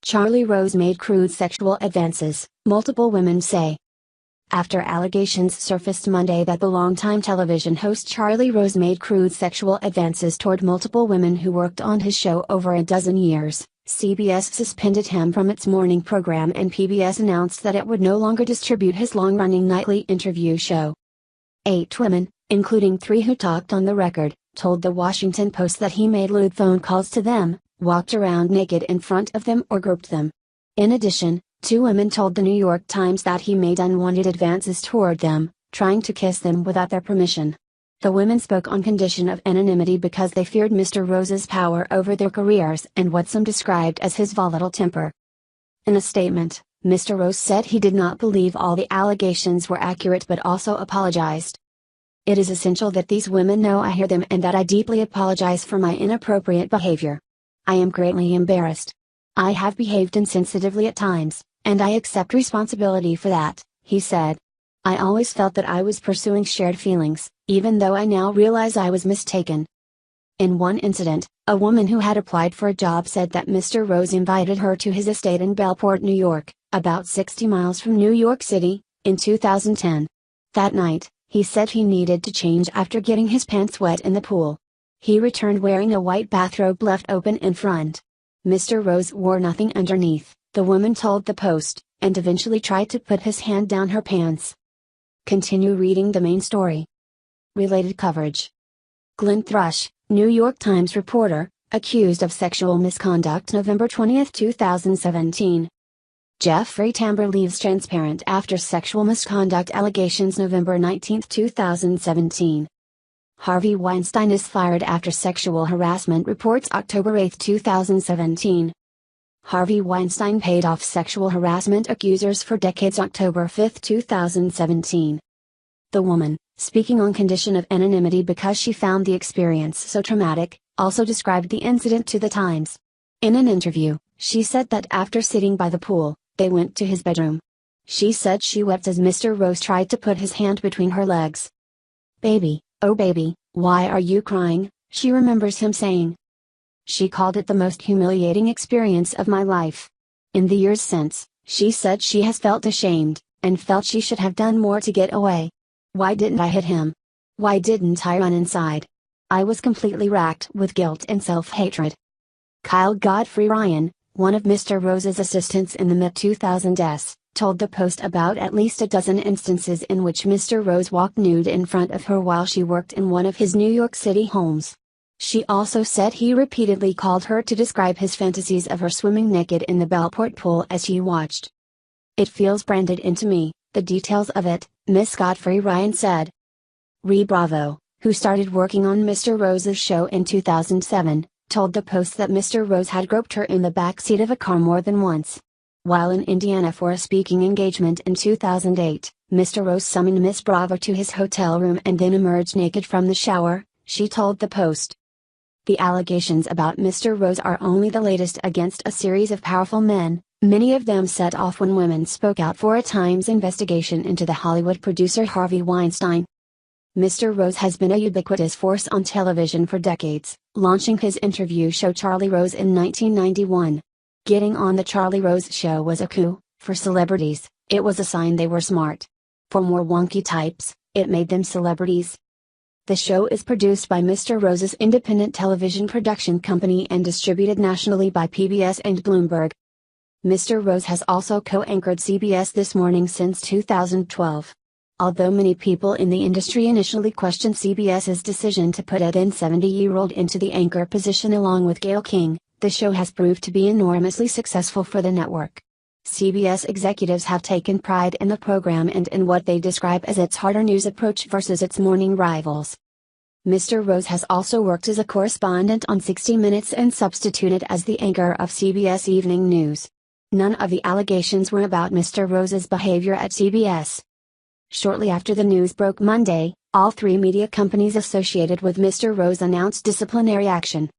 Charlie Rose made crude sexual advances, multiple women say. After allegations surfaced Monday that the longtime television host Charlie Rose made crude sexual advances toward multiple women who worked on his show over a dozen years, CBS suspended him from its morning program and PBS announced that it would no longer distribute his long-running nightly interview show. 8 women, including 3 who talked on the record, told the Washington Post that he made lewd phone calls to them, walked around naked in front of them or groped them. In addition, 2 women told the New York Times that he made unwanted advances toward them, trying to kiss them without their permission. The women spoke on condition of anonymity because they feared Mr. Rose's power over their careers and what some described as his volatile temper. In a statement, Mr. Rose said he did not believe all the allegations were accurate but also apologized. "It is essential that these women know I hear them and that I deeply apologize for my inappropriate behavior. I am greatly embarrassed. I have behaved insensitively at times, and I accept responsibility for that," he said. "I always felt that I was pursuing shared feelings, even though I now realize I was mistaken." In one incident, a woman who had applied for a job said that Mr. Rose invited her to his estate in Bellport, New York, about 60 miles from New York City, in 2010. That night, he said he needed to change after getting his pants wet in the pool. He returned wearing a white bathrobe left open in front. Mr. Rose wore nothing underneath, the woman told the Post, and eventually tried to put his hand down her pants. Continue reading the main story. Related coverage. Glenn Thrush, New York Times reporter, accused of sexual misconduct November 20, 2017. Jeffrey Tambor leaves transparent after sexual misconduct allegations November 19, 2017. Harvey Weinstein is fired after sexual harassment reports October 8, 2017. Harvey Weinstein paid off sexual harassment accusers for decades October 5, 2017. The woman, speaking on condition of anonymity because she found the experience so traumatic, also described the incident to the Times. In an interview, she said that after sitting by the pool, they went to his bedroom. She said she wept as Mr. Rose tried to put his hand between her legs. "Baby, oh baby, why are you crying?" she remembers him saying. She called it the most humiliating experience of my life. In the years since, she said she has felt ashamed, and felt she should have done more to get away. "Why didn't I hit him? Why didn't I run inside? I was completely racked with guilt and self-hatred." Kyle Godfrey Ryan, one of Mr. Rose's assistants in the mid-2000s, told the Post about at least a dozen instances in which Mr. Rose walked nude in front of her while she worked in one of his New York City homes. She also said he repeatedly called her to describe his fantasies of her swimming naked in the Bellport pool as he watched. "It feels branded into me, the details of it," Miss Godfrey Ryan said. Ree Bravo, who started working on Mr. Rose's show in 2007, told the Post that Mr. Rose had groped her in the back seat of a car more than once. While in Indiana for a speaking engagement in 2008, Mr. Rose summoned Miss Bravo to his hotel room and then emerged naked from the shower, she told the Post. The allegations about Mr. Rose are only the latest against a series of powerful men, many of them set off when women spoke out for a Times investigation into the Hollywood producer Harvey Weinstein. Mr. Rose has been a ubiquitous force on television for decades, launching his interview show Charlie Rose in 1991. Getting on the Charlie Rose show was a coup. For celebrities, it was a sign they were smart. For more wonky types, it made them celebrities. The show is produced by Mr. Rose's independent television production company and distributed nationally by PBS and Bloomberg. Mr. Rose has also co-anchored CBS This Morning since 2012. Although many people in the industry initially questioned CBS's decision to put a then 70-year-old into the anchor position along with Gayle King, the show has proved to be enormously successful for the network. CBS executives have taken pride in the program and in what they describe as its harder news approach versus its morning rivals. Mr. Rose has also worked as a correspondent on 60 Minutes and substituted as the anchor of CBS Evening News. None of the allegations were about Mr. Rose's behavior at CBS. Shortly after the news broke Monday, all 3 media companies associated with Mr. Rose announced disciplinary action.